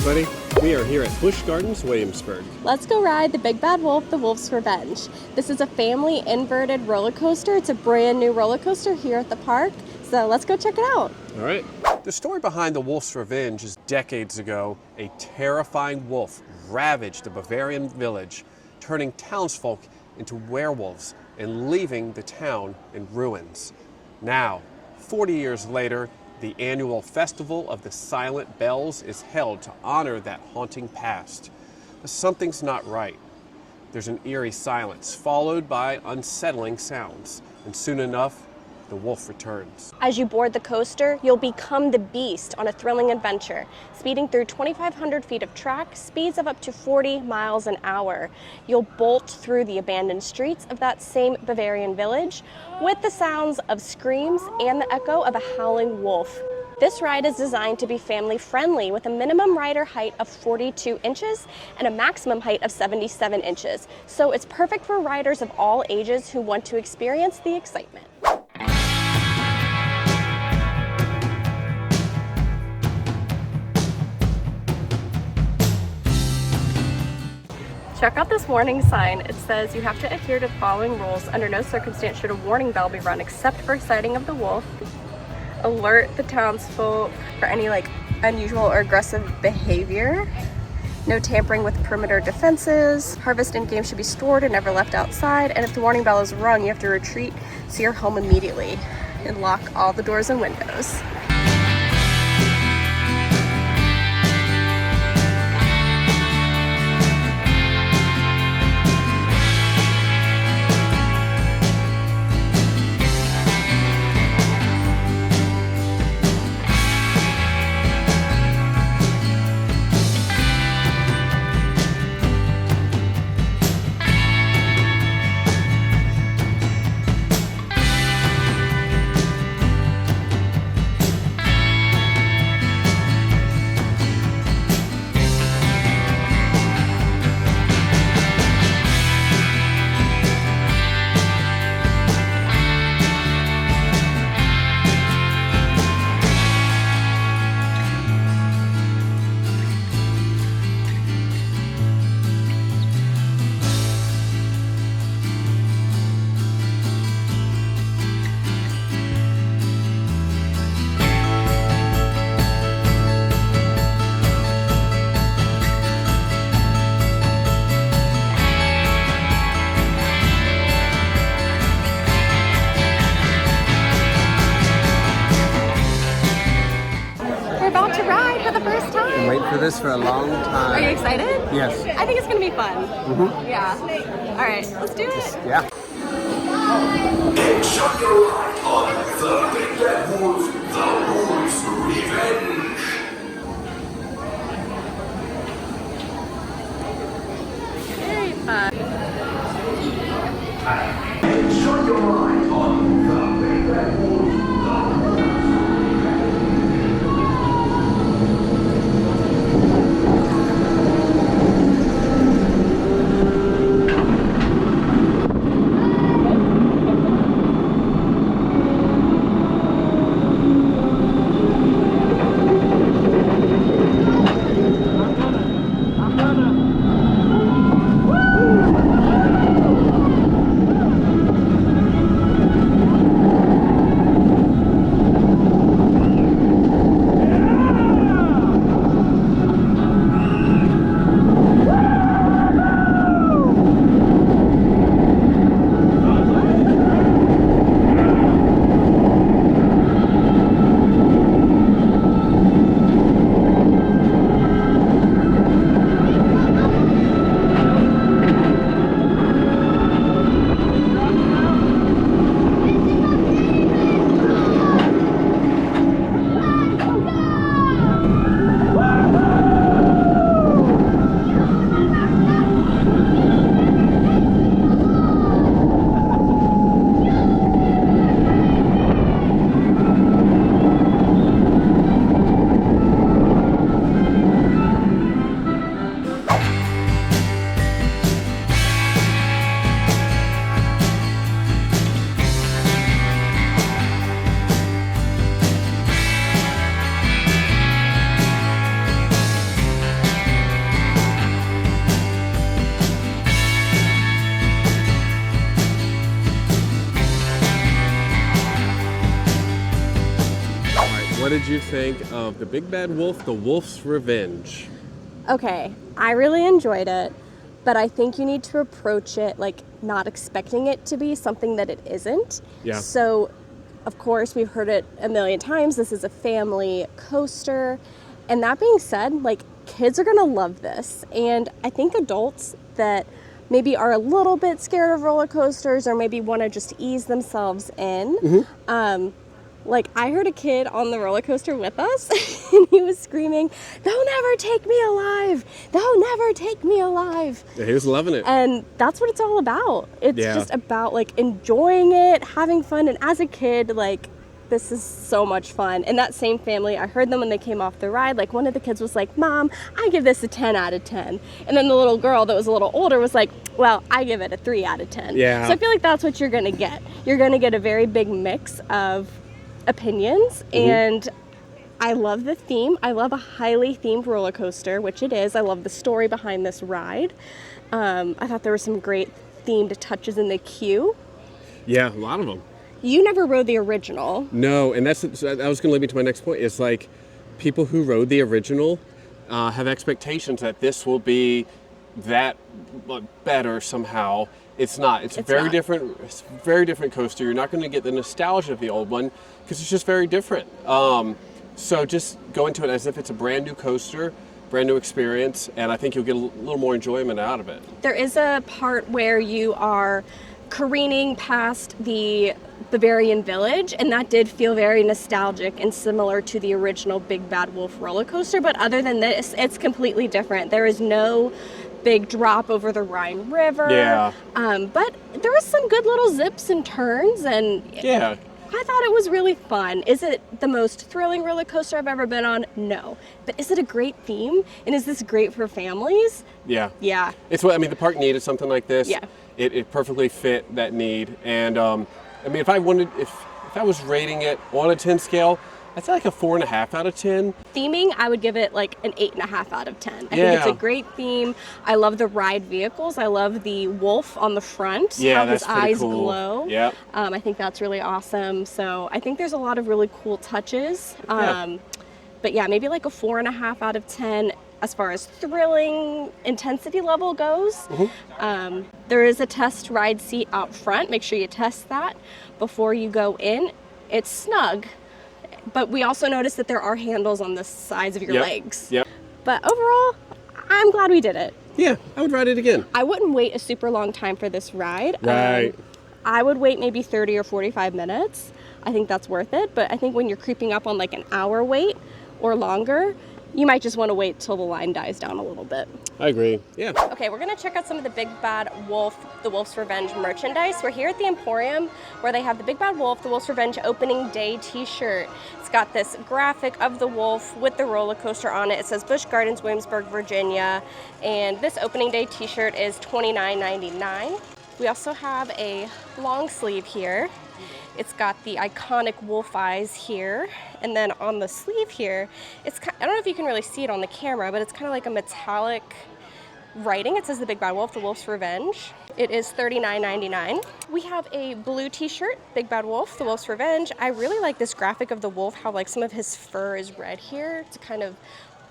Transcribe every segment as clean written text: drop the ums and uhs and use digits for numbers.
everybody. We are here at Busch Gardens Williamsburg. Let's go ride the Big Bad Wolf, the Wolf's Revenge. This is a family inverted roller coaster. It's a brand new roller coaster here at the park. So let's go check it out. All right. The story behind the Wolf's Revenge is decades ago, a terrifying wolf ravaged a Bavarian village, turning townsfolk into werewolves and leaving the town in ruins. Now, 40 years later, the annual Festival of the Silent Bells is held to honor that haunting past. But something's not right. There's an eerie silence followed by unsettling sounds, and soon enough, the wolf returns. As you board the coaster, you'll become the beast on a thrilling adventure, speeding through 2,500 feet of track, speeds of up to 40 miles an hour. You'll bolt through the abandoned streets of that same Bavarian village with the sounds of screams and the echo of a howling wolf. This ride is designed to be family friendly with a minimum rider height of 42 inches and a maximum height of 77 inches. So it's perfect for riders of all ages who want to experience the excitement. Check out this warning sign. It says you have to adhere to the following rules. Under no circumstance should a warning bell be run except for sighting of the wolf. Alert the townsfolk for any unusual or aggressive behavior. No tampering with perimeter defenses. Harvest and game should be stored and never left outside. And if the warning bell is rung, you have to retreat to your home immediately and lock all the doors and windows. Wait for this for a long time. Are you excited? Yes. I think it's going to be fun. Mm-hmm. Yeah. All right, let's do it. Yeah. Shut your eye on the Big Bad Wolf, the Wolf's Revenge. Very fun. Shut your eye on the Big Bad Wolf, the Wolf's what did you think of the Big Bad Wolf, the Wolf's Revenge? Okay, I really enjoyed it, but I think you need to approach it like not expecting it to be something that it isn't. Yeah. So, of course, we've heard it a million times. This is a family coaster. And that being said, like, kids are gonna love this. And I think adults that maybe are a little bit scared of roller coasters or maybe want to just ease themselves in, like, I heard a kid on the roller coaster with us, and he was screaming, "They'll never take me alive! They'll never take me alive!" Yeah, he was loving it. And that's what it's all about. It's Yeah. just about, like, enjoying it, having fun. And as a kid, like, this is so much fun. And that same family, I heard them when they came off the ride. Like, one of the kids was like, "Mom, I give this a 10 out of 10. And then the little girl that was a little older was like, "Well, I give it a 3 out of 10. Yeah. So I feel like that's what you're going to get. You're going to get a very big mix of opinions. And I love the theme. I love a highly themed roller coaster, which it is. I love the story behind this ride. I thought there were some great themed touches in the queue. Yeah, a lot of them. You never rode the original. No, and that was going to lead me to my next point. It's like people who rode the original have expectations that this will be that better somehow. It's not. It's very not. different. It's a very different coaster. You're not going to get the nostalgia of the old one because it's just very different. So just go into it as if it's a brand new coaster, brand new experience, and I think you'll get a little more enjoyment out of it. There is a part where you are careening past the Bavarian Village, and that did feel very nostalgic and similar to the original Big Bad Wolf roller coaster. But other than this, it's completely different. There is no big drop over the Rhine River. Yeah. But there was some good little zips and turns, and Yeah. I thought it was really fun. Is it the most thrilling roller coaster I've ever been on? No. But is it a great theme? And is this great for families? Yeah. Yeah. It's what I mean. The park needed something like this. Yeah. It perfectly fit that need. And I mean, if I was rating it on a 10 scale, I'd say like a 4.5 out of 10. Theming, I would give it like an 8.5 out of 10. I think it's Yeah. a great theme. I love the ride vehicles. I love the wolf on the front. Yeah, how that's his pretty eyes cool. glow. Yeah. I think that's really awesome. So I think there's a lot of really cool touches. Yeah. But yeah, maybe like a 4.5 out of 10 as far as thrilling intensity level goes. There is a test ride seat out front. Make sure you test that before you go in. It's snug, but we also noticed that there are handles on the sides of your legs. Yep. But overall, I'm glad we did it. Yeah, I would ride it again. I wouldn't wait a super long time for this ride. Right. I would wait maybe 30 or 45 minutes. I think that's worth it. But I think when you're creeping up on like an hour wait or longer, you might just want to wait till the line dies down a little bit. I agree. Yeah. Okay, we're gonna check out some of the Big Bad Wolf, the Wolf's Revenge merchandise. We're here at the Emporium where they have the Big Bad Wolf, the Wolf's Revenge opening day t-shirt. It's got this graphic of the wolf with the roller coaster on it. It says Busch Gardens Williamsburg, Virginia. And this opening day t-shirt is $29.99. We also have a long sleeve here. It's got the iconic wolf eyes here. And then on the sleeve here, I don't know if you can really see it on the camera, but it's kind of like a metallic writing. It says the Big Bad Wolf, the Wolf's Revenge. It is $39.99. We have a blue t-shirt, Big Bad Wolf, the Wolf's Revenge. I really like this graphic of the wolf, how like some of his fur is red here to kind of,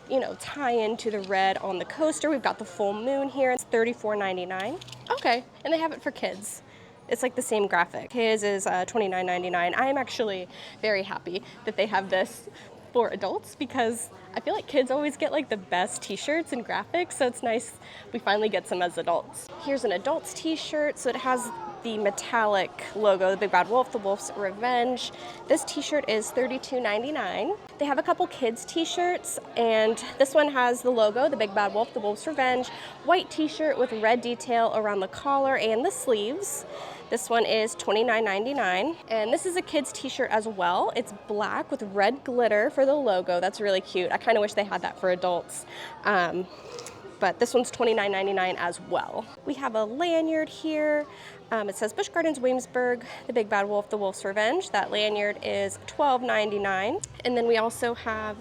you know, tie into the red on the coaster. We've got the full moon here. It's $34.99. Okay, and they have it for kids. It's like the same graphic. His is $29.99. I am actually very happy that they have this for adults because I feel like kids always get like the best t-shirts and graphics, so it's nice we finally get some as adults. Here's an adult's t-shirt, so it has the metallic logo, the Big Bad Wolf, the Wolf's Revenge. This t-shirt is $32.99. They have a couple kids t-shirts, and this one has the logo, the Big Bad Wolf, the Wolf's Revenge, white t-shirt with red detail around the collar and the sleeves. This one is $29.99, and this is a kid's t-shirt as well. It's black with red glitter for the logo. That's really cute. I kind of wish they had that for adults. But this one's $29.99 as well. We have a lanyard here. It says Busch Gardens Williamsburg, the Big Bad Wolf, the Wolf's Revenge. That lanyard is $12.99. And then we also have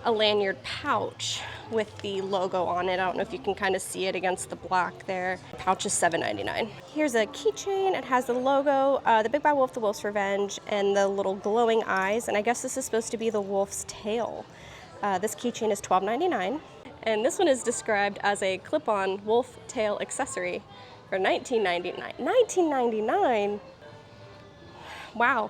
a lanyard pouch with the logo on it. I don't know if you can kind of see it against the black there. Pouch is $7.99. Here's a keychain. It has the logo, the Big Bad Wolf, the Wolf's Revenge, and the little glowing eyes. And I guess this is supposed to be the wolf's tail. This keychain is $12.99. And this one is described as a clip-on wolf tail accessory for $19.99. $19.99? Wow.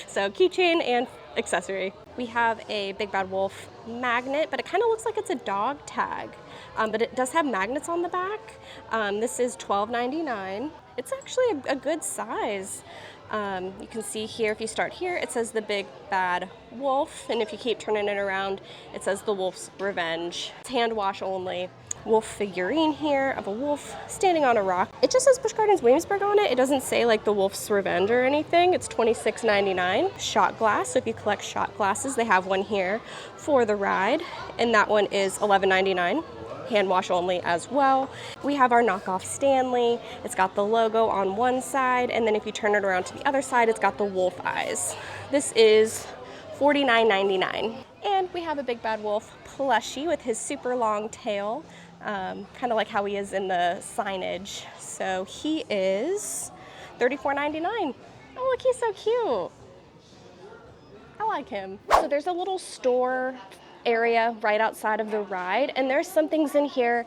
So keychain and accessory. We have a Big Bad Wolf magnet, but it kind of looks like it's a dog tag. But it does have magnets on the back. This is $12.99. It's actually a good size. You can see here, if you start here, it says the Big Bad Wolf, and if you keep turning it around, it says the Wolf's Revenge. It's hand wash only. Wolf figurine here of a wolf standing on a rock. It just says Busch Gardens Williamsburg on it. It doesn't say like the Wolf's Revenge or anything. It's $26.99. Shot glass, so if you collect shot glasses, they have one here for the ride, and that one is $11.99. Hand wash only as well. We have our knockoff Stanley. It's got the logo on one side, and then if you turn it around to the other side, it's got the wolf eyes. This is $49.99. And we have a Big Bad Wolf plushie with his super long tail, kind of like how he is in the signage. So he is $34.99. Oh, look, he's so cute. I like him. So there's a little store area right outside of the ride, and there's some things in here,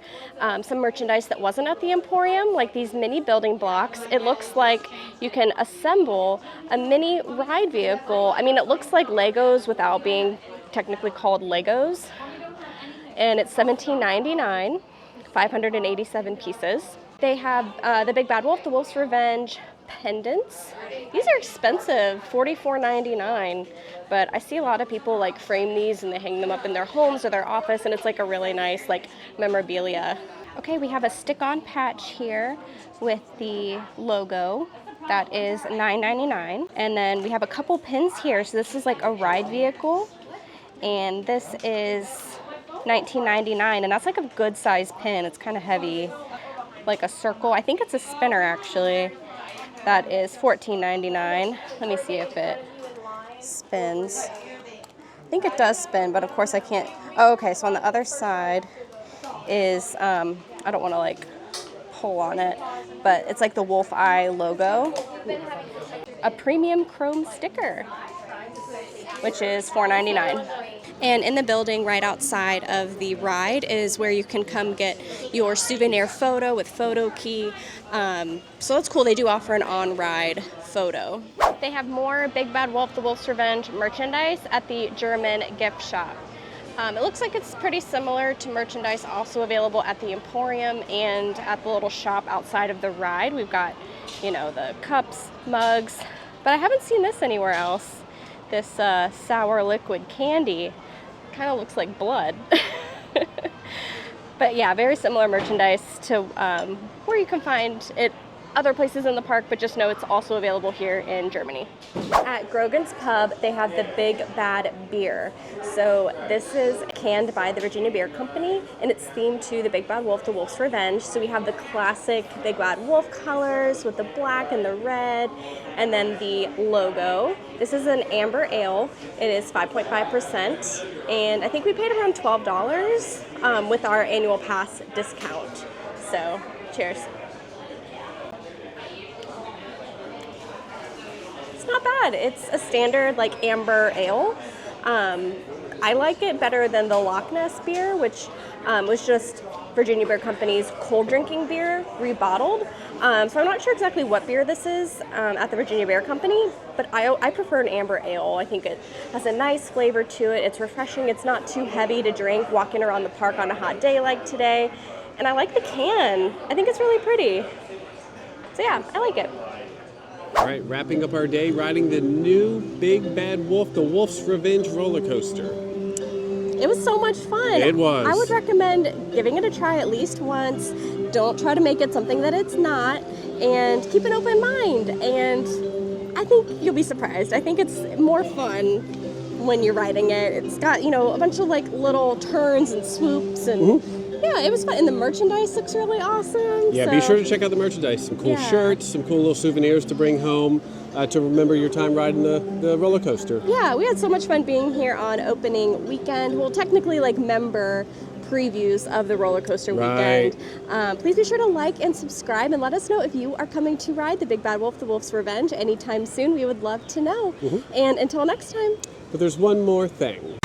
some merchandise that wasn't at the Emporium, like these mini building blocks. It looks like you can assemble a mini ride vehicle. I mean, it looks like Legos without being technically called Legos, and it's $17.99, 587 pieces. They have the Big Bad Wolf, the Wolf's Revenge pendants. These are expensive, $44.99, but I see a lot of people like frame these and they hang them up in their homes or their office, and it's like a really nice like memorabilia. Okay, we have a stick-on patch here with the logo. That is $9.99. And then we have a couple pins here. So this is like a ride vehicle, and this is $19.99, and that's like a good size pin. It's kind of heavy, like a circle. I think it's a spinner actually. That is $14.99. Let me see if it spins. I think it does spin, but of course I can't. Oh, okay, so on the other side is, I don't want to like pull on it, but it's like the wolf eye logo. A premium chrome sticker, which is $4.99. And in the building right outside of the ride is where you can come get your souvenir photo with photo key. So that's cool. They do offer an on-ride photo. They have more Big Bad Wolf, the Wolf's Revenge merchandise at the German gift shop. It looks like it's pretty similar to merchandise also available at the Emporium and at the little shop outside of the ride. We've got, you know, the cups, mugs, but I haven't seen this anywhere else. This sour liquid candy. Kind of looks like blood. But yeah, very similar merchandise to where you can find it other places in the park, but just know it's also available here in Germany. At Grogan's Pub, they have the Big Bad Bier. So this is canned by the Virginia Beer Company, and it's themed to the Big Bad Wolf, the Wolf's Revenge. So we have the classic Big Bad Wolf colors with the black and the red, and then the logo. This is an amber ale. It is 5.5%, and I think we paid around $12 with our annual pass discount. So, cheers. It's not bad. It's a standard like amber ale. I like it better than the Loch Ness beer, which was just Virginia Beer Company's cold drinking beer rebottled. So I'm not sure exactly what beer this is at the Virginia Beer Company, but I prefer an amber ale. I think it has a nice flavor to it. It's refreshing. It's not too heavy to drink walking around the park on a hot day like today. And I like the can. I think it's really pretty. So yeah, I like it. All right, wrapping up our day, riding the new Big Bad Wolf, the Wolf's Revenge roller coaster. It was so much fun. It was. I would recommend giving it a try at least once. Don't try to make it something that it's not, and keep an open mind. And I think you'll be surprised. I think it's more fun when you're riding it. It's got, you know, a bunch of like little turns and swoops, and yeah, it was fun. And the merchandise looks really awesome. Yeah, so be sure to check out the merchandise. Some cool shirts, some cool little souvenirs to bring home. to remember your time riding the roller coaster. Yeah, we had so much fun being here on opening weekend. Well, technically like member previews of the roller coaster Right. weekend. Please be sure to like and subscribe and let us know if you are coming to ride the Big Bad Wolf, the Wolf's Revenge anytime soon. We would love to know. And until next time. But there's one more thing.